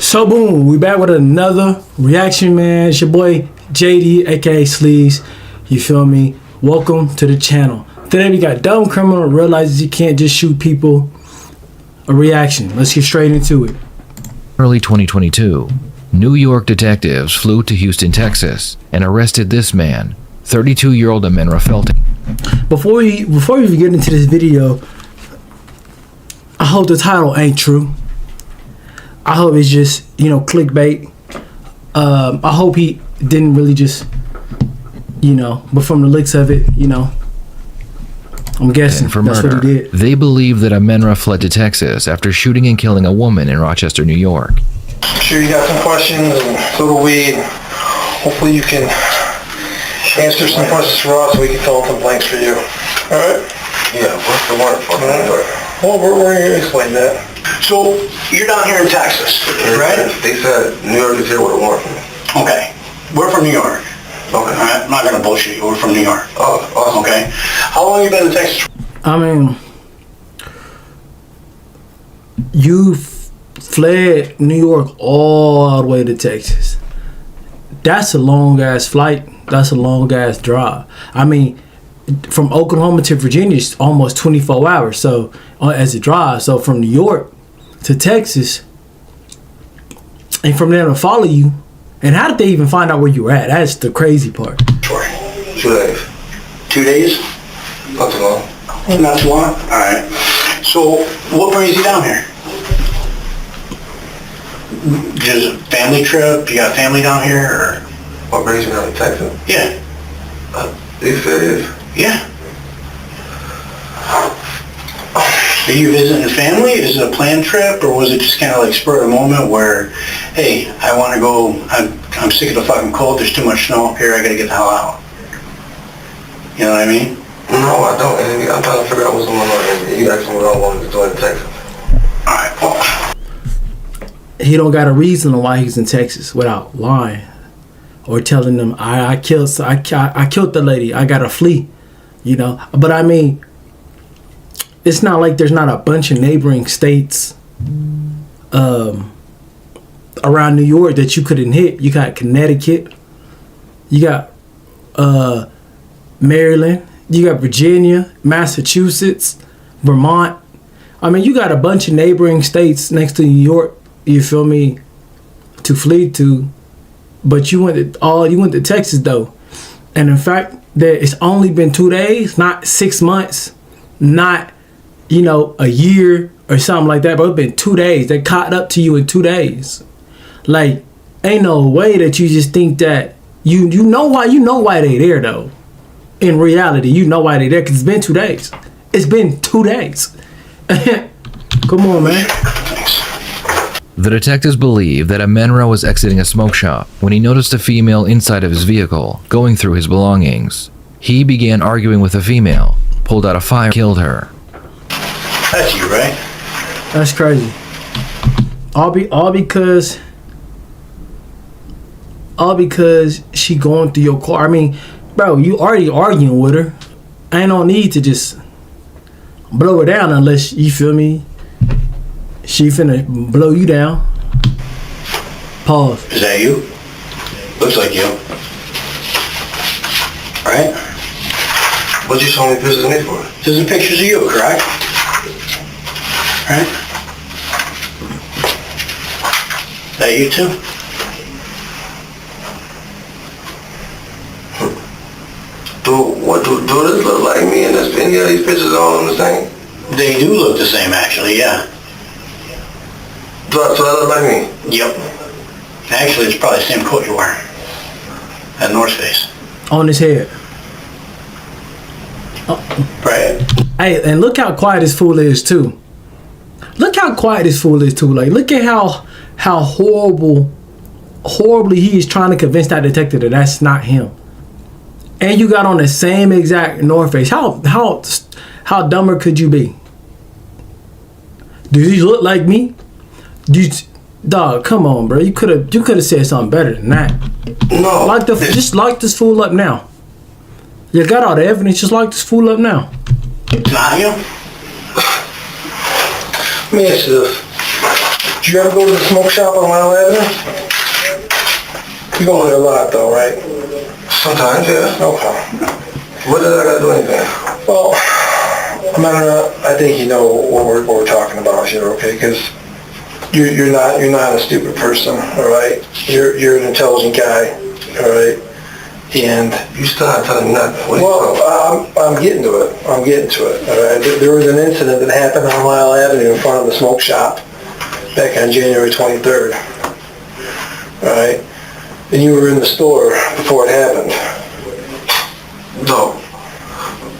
So boom, we back with another reaction, man. It's your boy JD, aka Sleaze. You feel me? Welcome to the channel. Today we got Dumb Criminal realizes you can't just shoot people. A reaction. Let's get straight into it. Early 2022, New York detectives flew to Houston, Texas, and arrested this man, 32-year-old Amenra Felton. Before we even get into this video, I hope the title ain't true. I hope it's just, clickbait. I hope he didn't really just, but from the looks of it, I'm guessing for that's murder. what he did. They believe that Amenra fled to Texas after shooting and killing a woman in Rochester, New York. I'm sure you got some questions, and so do we. Hopefully you can answer some questions for us so we can fill in some blanks for you. Alright? Yeah, what's the word for New York? Well, we're going to explain that. So, you're down here in Texas, right? They said New York is here with a warrant for me. Okay. We're from New York. Okay. Alright, I'm not going to bullshit you. We're from New York. Oh, awesome. Okay. How long have you been in Texas? I mean, you fled New York all the way to Texas. That's a long ass flight. That's a long ass drive. I mean, from Oklahoma to Virginia is almost 24 hours. So as a drive, so from New York to Texas, and from there to follow you. And how did they even find out where you were at? That's the crazy part. 2 days. 2 days? Not too long. Not too long? Alright. So, what brings you down here? Just a family trip? You got family down here, or? What brings you down to Texas? Yeah. They said it. Yeah. Are you visiting family? Is it a planned trip, or was it just kind of like spur of the moment where, hey, I want to go, I'm sick of the fucking cold, there's too much snow up here, I gotta get the hell out. You know what I mean? No, I don't. And I'm trying to figure out what's going on. And you asked me what I wanted to do in Texas. Alright, well. He don't got a reason why he's in Texas without lying or telling them I killed the lady. I gotta flee, But I mean, it's not like there's not a bunch of neighboring states around New York that you couldn't hit. You got Connecticut, you got Maryland, you got Virginia, Massachusetts, Vermont. I mean, you got a bunch of neighboring states next to New York, you feel me, to flee to. But you went to Texas though. And in fact that it's only been 2 days, not 6 months, not a year or something like that, but it's been 2 days. They caught up to you in 2 days. Like, ain't no way that you just think that you know why they there though. In reality, you know why they there, because it's been 2 days. It's been 2 days. Come on, man. The detectives believe that Amenra was exiting a smoke shop when he noticed a female inside of his vehicle, going through his belongings. He began arguing with the female, pulled out a fire, killed her. That's you, right? That's crazy. All because she going through your car. I mean, bro, you already arguing with her. Ain't no need to just blow her down unless, you feel me, she finna blow you down. Pause. Is that you? Looks like you. Right? What you showing me pictures of me for? These are pictures of you, correct? Right? That you too? Do this look like me in this any of these pictures all the same? They do look the same, actually, yeah. So that look like me? Yep. Actually, it's probably the same coat you're wearing. At North Face. On his head. Right? Hey, and look how quiet this fool is too. Look how quiet this fool is too. Like, look at how horribly he is trying to convince that detective that that's not him. And you got on the same exact North Face. How dumber could you be? Do you look like me? Dog, come on, bro. You could have said something better than that. No. Just lock this fool up now. You got all the evidence. Just lock this fool up now. Not you? Let me ask you this. Did you ever go to the smoke shop on Mile Avenue? You go there a lot though, right? Sometimes, yeah. Okay. What does I gotta do anything? Well, I think you know what we're talking about here, okay? Because you're not a stupid person, all right? You're an intelligent guy, all right? And You still not telling me nothing. What well, I'm getting to it. All right? There was an incident that happened on Mile Avenue in front of the smoke shop back on January 23rd. All right? And you were in the store before it happened. No.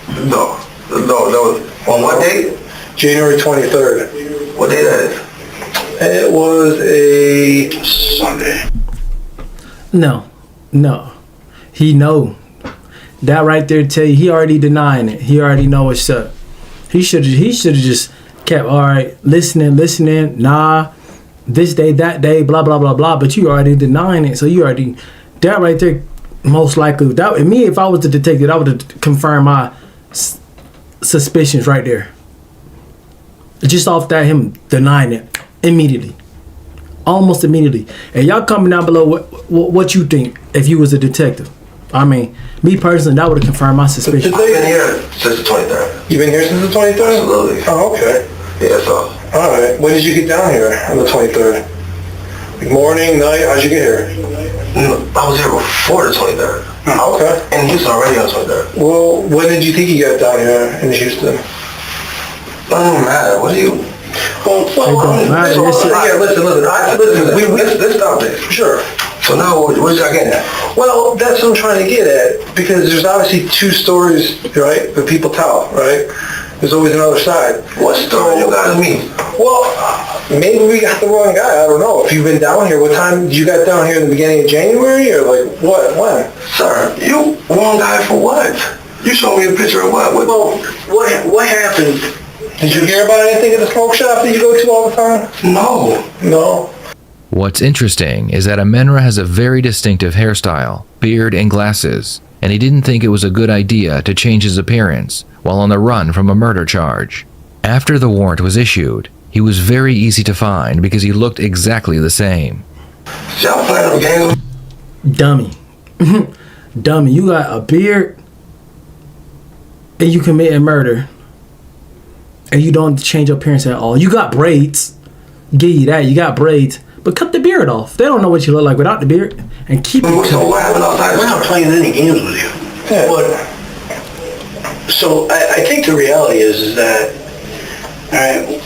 That was on what date? January 23rd. What day that is? It was a Sunday. No. He know. That right there tell you he already denying it. He already know what's up. He should have just kept, all right, listening, nah, this day, that day, blah, blah, blah, blah, but you already denying it. So you already, that right there, most likely, that me, if I was the detective, I would have confirmed my suspicions right there. Just off that, him denying it immediately. Almost immediately. And y'all comment down below what you think if you was a detective. I mean, me personally, that would have confirmed my suspicion. I've been here since the 23rd. You've been here since the 23rd? Absolutely. Oh, okay. Yeah, so. All right. When did you get down here on the 23rd? Like morning, night? How'd you get here? I was here before the 23rd. Okay. In Houston already on the 23rd. Well, when did you think you got down here in Houston? It doesn't matter. What do you... It don't matter. Let's stop this. Sure. So now, what is y'all getting at? Well, that's what I'm trying to get at, because there's obviously two stories, right, that people tell, right? There's always another side. What story you got to me? Well, maybe we got the wrong guy. I don't know. If you've been down here, what time did you got down here in the beginning of January, or like what? When? Sir, you wrong guy for what? You showed me a picture of what? Well, what happened? Did you hear about anything at the smoke shop that you go to all the time? No. What's interesting is that Amenra has a very distinctive hairstyle, beard, and glasses, and he didn't think it was a good idea to change his appearance while on the run from a murder charge. After the warrant was issued, he was very easy to find because he looked exactly the same. Y'all playing them games? Dummy. Dummy, you got a beard and you commit a murder and you don't change your appearance at all. You got braids. Give you that. You got braids. But cut the beard off. They don't know what you look like without the beard. And keep it. So what happened outside? We're not playing any games with you. Yeah. But, so I think the reality is that, all right,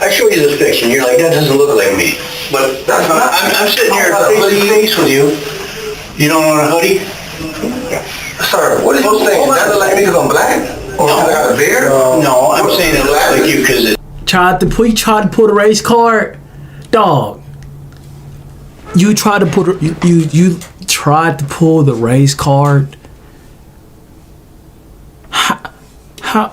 I show you this picture and you're like, that doesn't look like me. But I'm sitting here face to face with you. You don't own a hoodie? Sir, what are you saying? That look like me because I'm black? Or because I got a beard? No, I'm saying it looks like you because it... Tried to pull the race card. Dog. You tried to put you tried to pull the race card. How?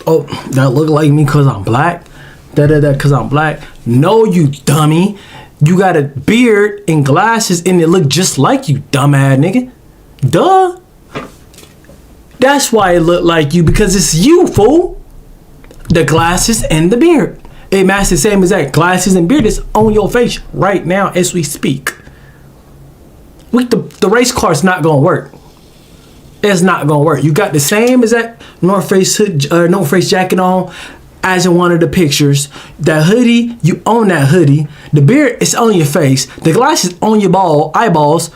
Oh, that look like me because I'm black. Because I'm black. No, you dummy. You got a beard and glasses and it look just like you, dumbass nigga. Duh. That's why it look like you, because it's you, fool. The glasses and the beard. It matches the same exact. Glasses and beard is on your face right now as we speak. The race card's not gonna work. It's not gonna work. You got the same exact North Face jacket on as in one of the pictures. That hoodie, you own that hoodie. The beard is on your face. The glasses on your eyeballs.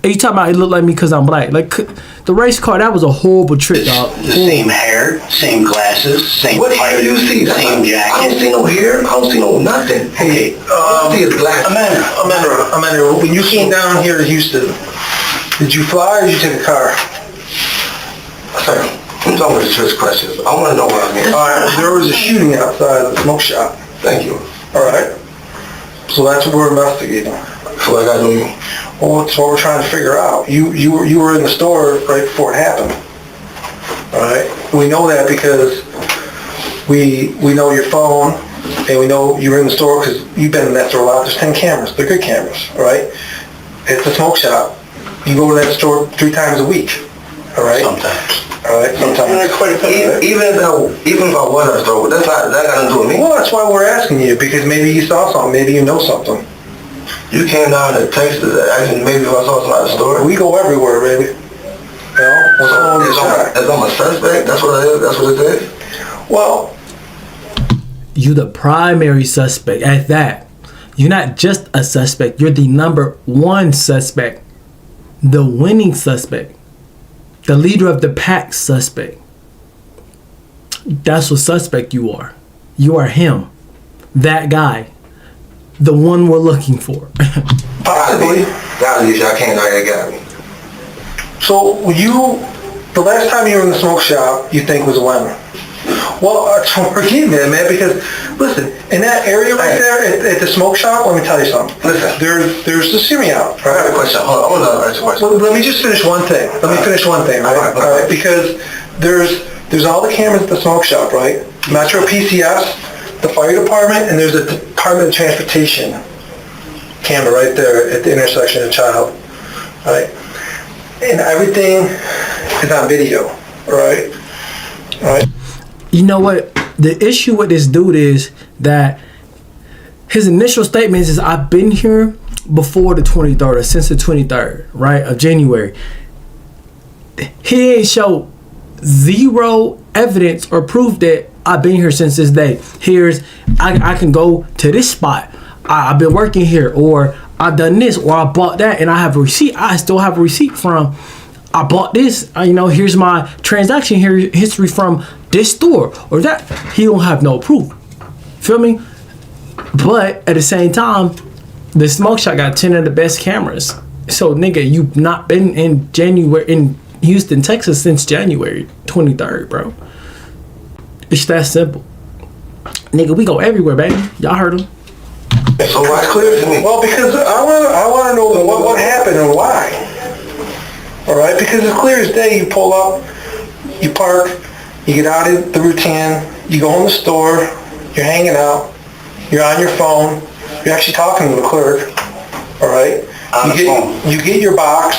And you talking about it look like me because I'm black. Like the race car, that was a horrible trick, dog. The same hair, same glasses, same What hair do you see? Same jacket. I don't see no hair. I don't see no nothing. Okay, I see his glasses. Amanda, when you came down here to Houston, did you fly or did you take a car? Sir, I'm talking with the trick questions. I want to know what I mean. All right, there was a shooting outside of the smoke shop. Thank you. All right. So that's what we're investigating. So what I got to do? Well, that's what we're trying to figure out. You were in the store right before it happened. All right. We know that because we know your phone, and we know you were in the store because you've been in that store a lot. There's 10 cameras. They're good cameras. All right. It's a smoke shop. You go to that store 3 times a week. All right. Sometimes. All right? Sometimes. Even if I was at a store, that got nothing to do with me. Well, that's why we're asking you, because maybe you saw something, maybe you know something. You came down to Texas, asking maybe if I saw something at the store. We go everywhere, baby. You know? So it's on a suspect? That's what it is? That's what it is? Well, You the primary suspect at that. You're not just a suspect. You're the number one suspect. The winning suspect. The leader of the pack suspect. That's what suspect you are. You are him. That guy. The one we're looking for. possibly. I can't know that guy. So the last time you were in the smoke shop, you think was when? Well, forgive me, man, because listen, in that area right there at the smoke shop, let me tell you something. Listen. There's the hear me out. I have a question. Hold on, I want to ask a question. Well, let me just finish one thing. Right? All right, because there's all the cameras at the smoke shop, right? Metro PCS, the fire department, and there's a Department of Transportation camera right there at the intersection of Child, right? And everything is on video, right? Right. You know what? The issue with this dude is that his initial statement is, I've been here before the 23rd, or since the 23rd, right, of January. He ain't show zero evidence or proof that I've been here since this day. I can go to this spot. I've been working here, or I've done this, or I bought that, and I have a receipt. I still have a receipt from, I bought this. Here's my transaction history from this store or that. He don't have no proof. Feel me? But at the same time, the smoke shop got 10 of the best cameras. So nigga, you've not been in Houston, Texas since January 23rd, bro. It's that simple. Nigga, we go everywhere, baby. Y'all heard him. So what's clear to me? Well, because I want to know what happened and why. All right, because it's clear as day. You pull up, you park, you get out of the routine, you go in the store, you're hanging out, you're on your phone, you're actually talking to the clerk. All right, you get your box,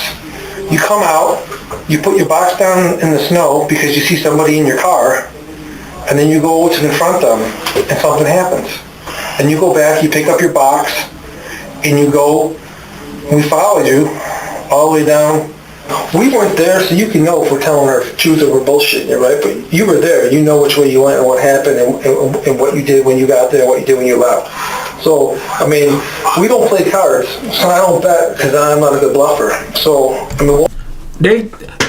you come out, you put your box down in the snow because you see somebody in your car, and then you go to confront them, and something happens. And you go back, you pick up your box, and you go, we followed you all the way down. We weren't there, so you can know if we're telling our truth or we're bullshitting you, right? But you were there. You know which way you went and what happened and what you did when you got there, what you did when you left. So, we don't play cards, so I don't bet because I'm not a good bluffer. So,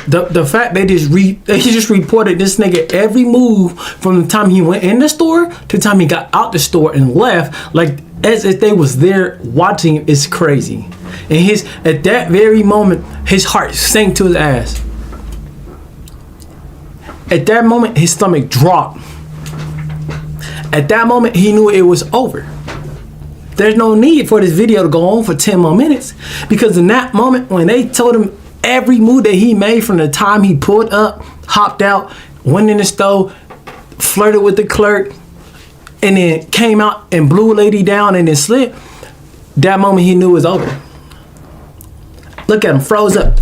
The fact they just reported this nigga every move from the time he went in the store to the time he got out the store and left, like as if they was there watching him, is crazy. And at that very moment, his heart sank to his ass. At that moment, his stomach dropped. At that moment, he knew it was over. There's no need for this video to go on for 10 more minutes, because in that moment, when they told him every move that he made from the time he pulled up, hopped out, went in the store, flirted with the clerk, and then came out and blew a lady down and then slid, that moment he knew it was over. Look at him, froze up.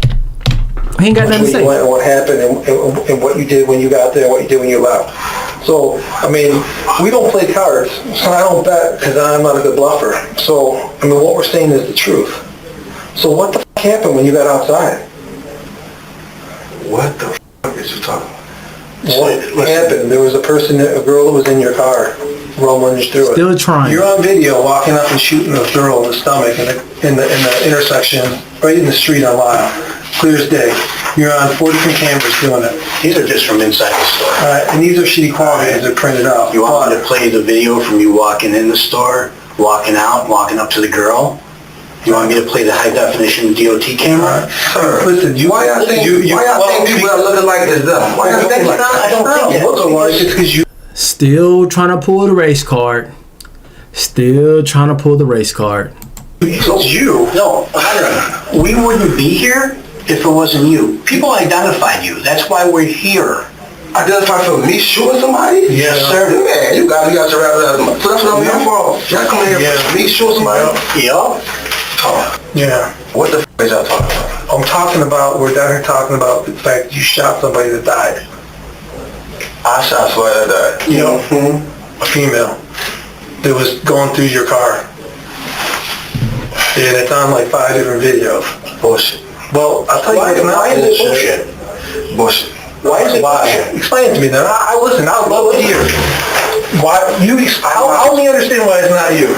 He ain't got nothing to say. What happened and what you did when you got there, what you did when you left. So, we don't play cards, so I don't bet because I'm not a good bluffer. So, what we're saying is the truth. So what the fuck happened when you got outside? What the fuck is you talking about? What happened? There was a girl that was in your car, rumbling through it. Still trying. You're on video walking up and shooting a girl in the stomach in the intersection, right in the street on Lyle. Clear as day. You're on 4 different cameras doing it. These are just from inside the store. All right, and these are shitty quality as they're printed out. You want me to play the video from you walking in the store, walking out, walking up to the girl? You want me to play the high definition DOT camera? Sir, listen, why y'all think people are looking like this though? Why y'all think like that? I don't think looking like it's because you. Still trying to pull the race card. Still trying to pull the race card. It's you. No, Hunter, we wouldn't be here if it wasn't you. People identified you. That's why we're here. Identify for me shooting somebody? Yes, sir. Man, you got to wrap it up. So that's what I'm here for. Y'all come in here for me shooting somebody? Yup. Yeah. What the f*** is y'all talking about? We're down here talking about the fact you shot somebody that died. I swear to that. You know, a female that was going through your car. And it's on like 5 different videos. Bullshit. Well, I'll tell you Why what's not is it bullshit? Bullshit. Why is it bullshit? Explain it to me then. I listen, I'd love to hear. Why, help me understand why it's not you.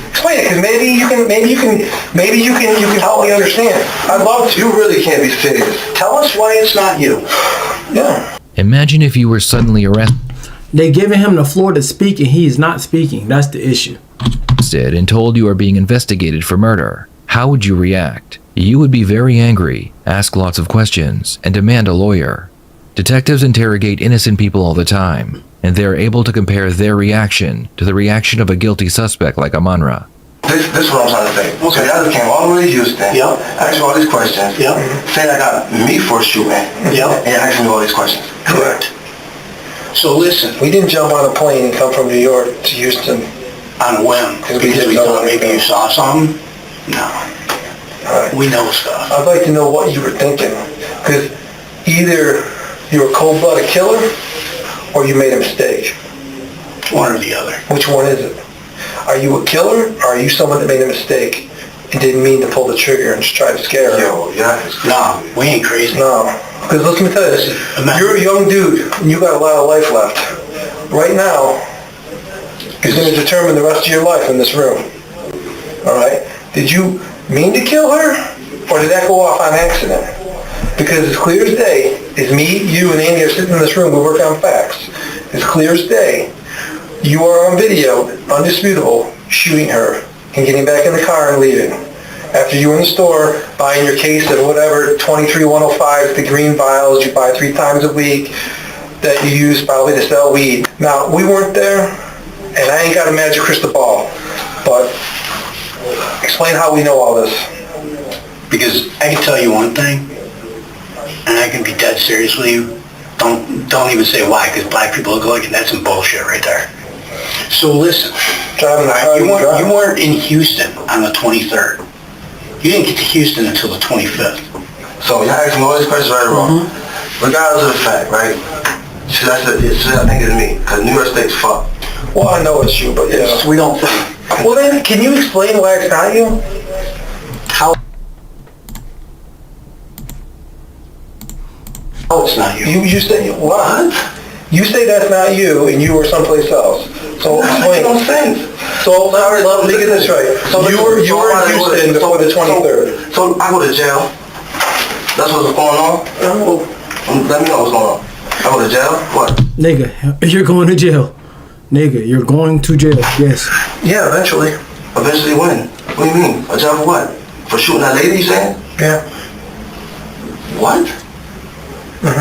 Explain it, because maybe you can help me understand. I'd love to. You really can't be serious. Tell us why it's not you. Yeah. Imagine if you were suddenly They giving him the floor to speak and he is not speaking. That's the issue. arrested and told you are being investigated for murder. How would you react? You would be very angry, ask lots of questions, and demand a lawyer. Detectives interrogate innocent people all the time, and they are able to compare their reaction to the reaction of a guilty suspect like Amanra. This is what I'm trying to say. Okay. So y'all just came all the way to Houston. Yep. Asked me all these questions. Yep. Saying I got me for a shooting. Yep. And asking me all these questions. Correct. So listen, We didn't jump on a plane and come from New York to Houston. on a whim, Because we because we didn't know thought maybe anything. you saw something? No. Alright. We know stuff. I'd like to know what you were thinking. Because either you're a cold-blooded killer or you made a mistake. One or the other. Which one is it? Are you a killer or are you someone that made a mistake and didn't mean to pull the trigger and just tried to scare her? Yo, yeah, it's crazy. No, we ain't crazy. No. Because let me tell you this. You're a young dude and you got a lot of life left. Right now is going to determine the rest of your life in this room. Alright? Did you mean to kill her or did that go off on accident? Because as clear as day, is me, you, and Andy are sitting in this room, we work on facts. As clear as day, you are on video, undisputable, shooting her and getting back in the car and leaving. After you were in the store, buying your case of whatever, 23-105, the green vials you buy 3 times a week that you use probably to sell weed. Now, we weren't there, and I ain't got a magic crystal ball, but explain how we know all this. Because I can tell you one thing, and I can be dead serious with you. Don't even say why, because black people look like, that's some bullshit right there. So listen, Driving the car you you drive. weren't in Houston on the 23rd. You didn't get to Houston until the 25th. So y'all asking me all these questions right or wrong. Regardless of the fact, right? Should I think it's me? Because New York State's fucked. Well, I know it's you, but yeah. We don't think. Well then, can you explain why it's not you? How it's not you. You say, what? You say that's not you and you were someplace else. So explain. No sense. So let me get this right. So you were in Houston before the 23rd. So I go to jail. That's what's going on? Let me know what's going on. I go to jail? What? Nigga, you're going to jail. Nigga, you're going to jail. Yes. Yeah, eventually. Eventually when? What do you mean? A jail for what? For shooting that lady, you saying? Yeah. What?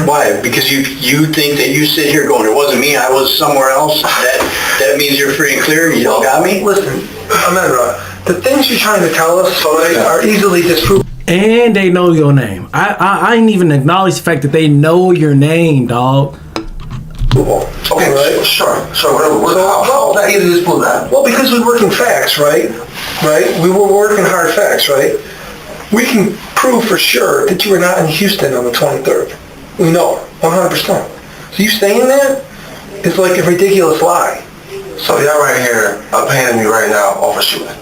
Why? Because you think that you sit here going, it wasn't me, I was somewhere else. That means you're free and clear. You don't got me. Listen, Amanda, the things you're trying to tell us are easily disproven. And they know your name. I ain't even acknowledge the fact that they know your name, dog. Okay, right? Sure, whatever. How is that easy to disprove that? Well, because we work in facts, right? Right? We were working hard facts, right? We can prove for sure that you were not in Houston on the 23rd. We know, 100%. So you saying that is like a ridiculous lie. So y'all right here apprehending me right now off a shooting.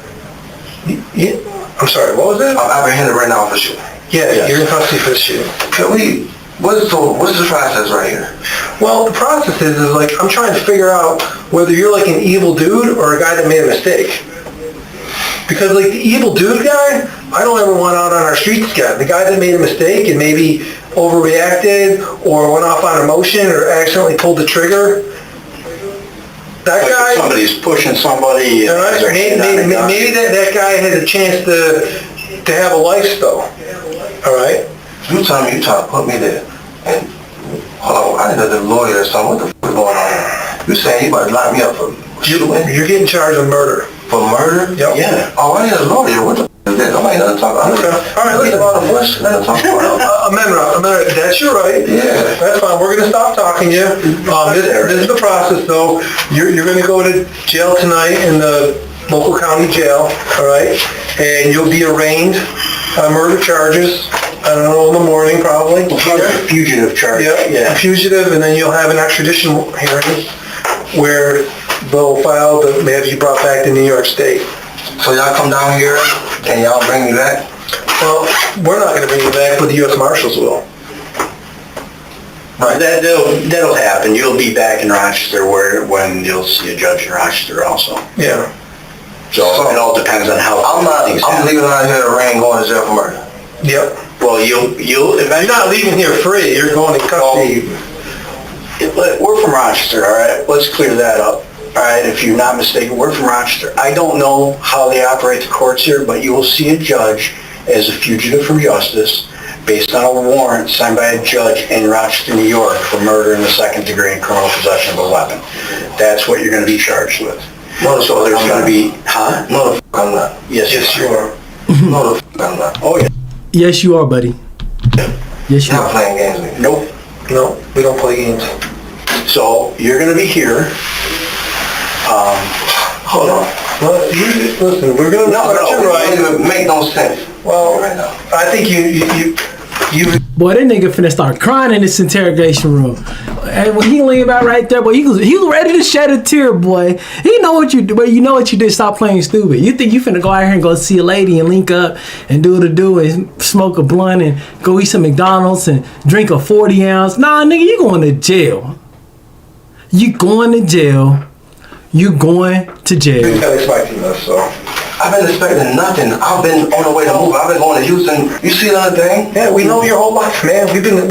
Yeah. I'm sorry, what was that? I'm apprehended right now off a shooting. Yeah, you're in custody for the shooting. Can we, what's the process right here? Well, the process is like, I'm trying to figure out whether you're like an evil dude or a guy that made a mistake. Because like the evil dude guy, I don't ever want out on our streets guy. The guy that made a mistake and maybe overreacted or went off on emotion or accidentally pulled the trigger. That Like guy, if somebody's pushing somebody. all right, maybe that guy had a chance to have a life though. All right? You tell me you try to put me there. And hold on, I didn't know the lawyer or something. What the fuck is going on here? You saying he about to lock me up for shooting? You're getting charged with murder. For murder? Yep. Yeah. Oh, I need a lawyer. What the fuck is that? I ain't nothing to talk about. Okay. All right, listen. About a bush. Let him talk about it. Amendment, that's your right. Yeah. That's fine. We're gonna stop talking to you. This is the process though. You're gonna go to jail tonight in the local county jail, all right? And you'll be arraigned on murder charges, I don't know, in the morning probably. Fugitive charge. Yeah, fugitive, and then you'll have an extradition hearing where they'll file to have you brought back to New York State. So y'all come down here and y'all bring me back? Well, we're not gonna bring you back, but the U.S. Marshals will. Right. That'll happen. You'll be back in Rochester when you'll see a judge in Rochester also. Yeah. So it all depends on how things I'm happen. leaving out here to rain going to jail for murder. Yep. Well, you'll You're not leaving here free, you're going to custody. We're from Rochester, all right? Let's clear that up. All right, if you're not mistaken, we're from Rochester. I don't know how they operate the courts here, but you will see a judge as a fugitive from justice based on a warrant signed by a judge in Rochester, New York for murder in the second degree and criminal possession of a weapon. That's what you're going to be charged with. So there's going to be, huh? No, the f*** I'm not. Yes, You are. No, the f*** I'm not. Oh, yeah. Yes, you are, buddy. Yes, you You're not are. playing games with me. Nope. No, we don't play games. So you're going to be here. Hold on. Well, listen, we're gonna No, start you it right. don't even make no sense. Well, Right now. I think you Boy, that nigga finna start crying in this interrogation room. And when he leaned back right there, boy, he was ready to shed a tear, boy. He know what you do, but you know what you did. Stop playing stupid. You think you finna go out here and go see a lady and link up and do the do and smoke a blunt and go eat some McDonald's and drink a 40 ounce? Nah, nigga, you going to jail. You going to jail. You going to jail. gotta expect us, so. I've been expecting nothing. I've been on the way to move. I've been going to Houston. You see another thing? Yeah, we know your whole life, man. We've been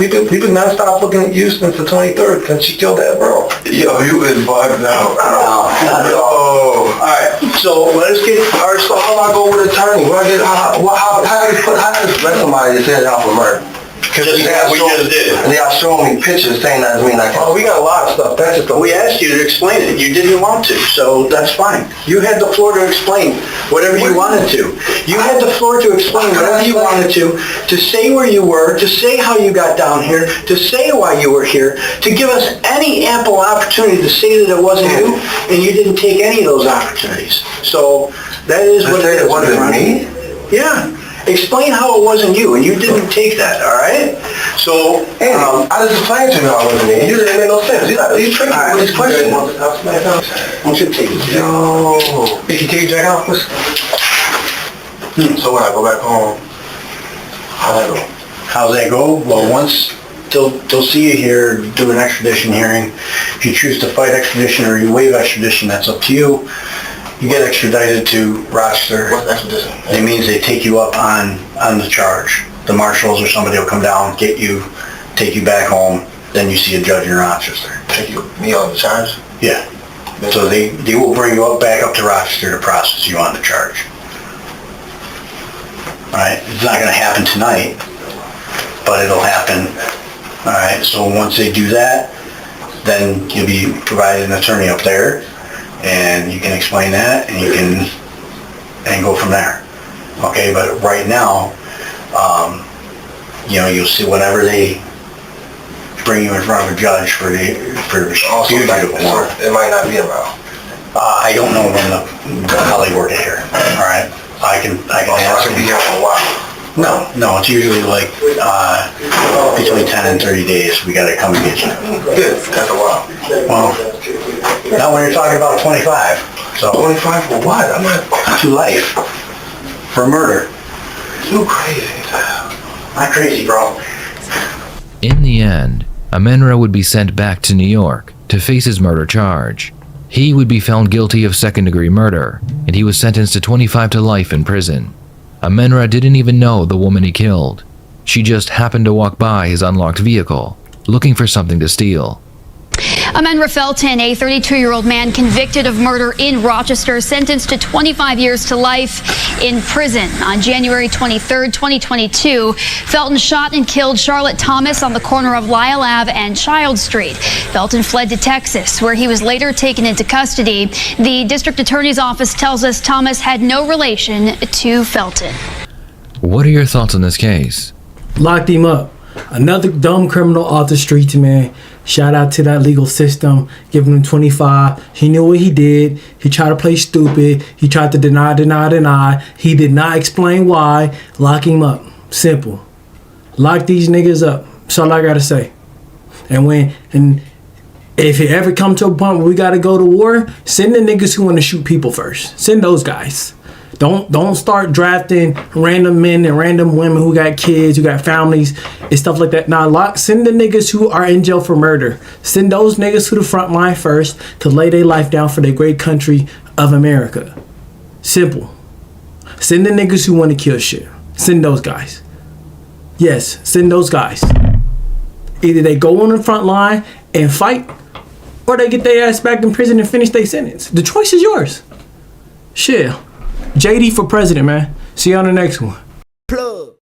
nonstop looking at you since the 23rd, since you killed that girl. Yo, you is bugged out. Oh. All right. So let's get our So how do I go with attorney? How do I arrest somebody that said y'all for murder? Just as we just did. And y'all showing me pictures saying that doesn't mean I Oh, can. we got a lot of stuff. That's just We asked you to explain it. You didn't want to, so that's fine. You had the floor to explain whatever you wanted to. You had the floor to explain whatever you wanted to say where you were, to say how you got down here, to say why you were here, to give us any ample opportunity to say that it wasn't you, and you didn't take any of those opportunities. So that is what it is. It wasn't me? Yeah. Explain how it wasn't you, and you didn't take that, all right? So, Andy, I just explained to you how it wasn't me. You didn't make no sense. You tricked me with this question. why don't you take it? Yo. If you take your jacket off, listen. So when I go back home, how'd that go? How's that go? Well, once they'll see you here, do an extradition hearing. If you choose to fight extradition or you waive extradition, that's up to you. You get extradited to Rochester. What's extradition? It means they take you up on the charge. The marshals or somebody will come down, get you, take you back home, then you see a judge in Rochester. Take me on the charge? Yeah. So they will bring you back up to Rochester to process you on the charge. All right, it's not gonna happen tonight, but it'll happen. All right, so once they do that, then you'll be provided an attorney up there, and you can explain that, and you can, and go from there. Okay, but right now, you'll see whatever they bring you in front of a judge for the fugitive warrant. It might not be around. I don't know how they work it here, all right? I can I ask should be them. here for a while. No, it's usually like, between 10 and 30 days, we gotta come and get you. Good, that's a while. Well, not when you're talking about 25, so, 25 for what? I'm not to life, for murder. too crazy. Not crazy, bro. In the end, Amenra would be sent back to New York to face his murder charge. He would be found guilty of second-degree murder, and he was sentenced to 25 to life in prison. Amenra didn't even know the woman he killed. She just happened to walk by his unlocked vehicle, looking for something to steal. Amenra Felton, a 32-year-old man convicted of murder in Rochester, sentenced to 25 years to life in prison. On January 23, 2022, Felton shot and killed Charlotte Thomas on the corner of Lyle Ave and Child Street. Felton fled to Texas, where he was later taken into custody. The district attorney's office tells us Thomas had no relation to Felton. What are your thoughts on this case? Locked him up. Another dumb criminal off the streets, man. Shout out to that legal system. Giving him 25. He knew what he did. He tried to play stupid. He tried to deny. He did not explain why. Lock him up. Simple. Lock these niggas up. That's all I gotta say. And if it ever come to a point where we gotta go to war, send the niggas who want to shoot people first. Send those guys. Don't start drafting random men and random women who got kids, who got families, and stuff like that. Nah, send the niggas who are in jail for murder. Send those niggas to the front line first to lay their life down for the great country of America. Simple. Send the niggas who want to kill shit. Send those guys. Yes, send those guys. Either they go on the front line and fight, or they get their ass back in prison and finish their sentence. The choice is yours. Shit. JD for president, man. See you on the next one. Plug.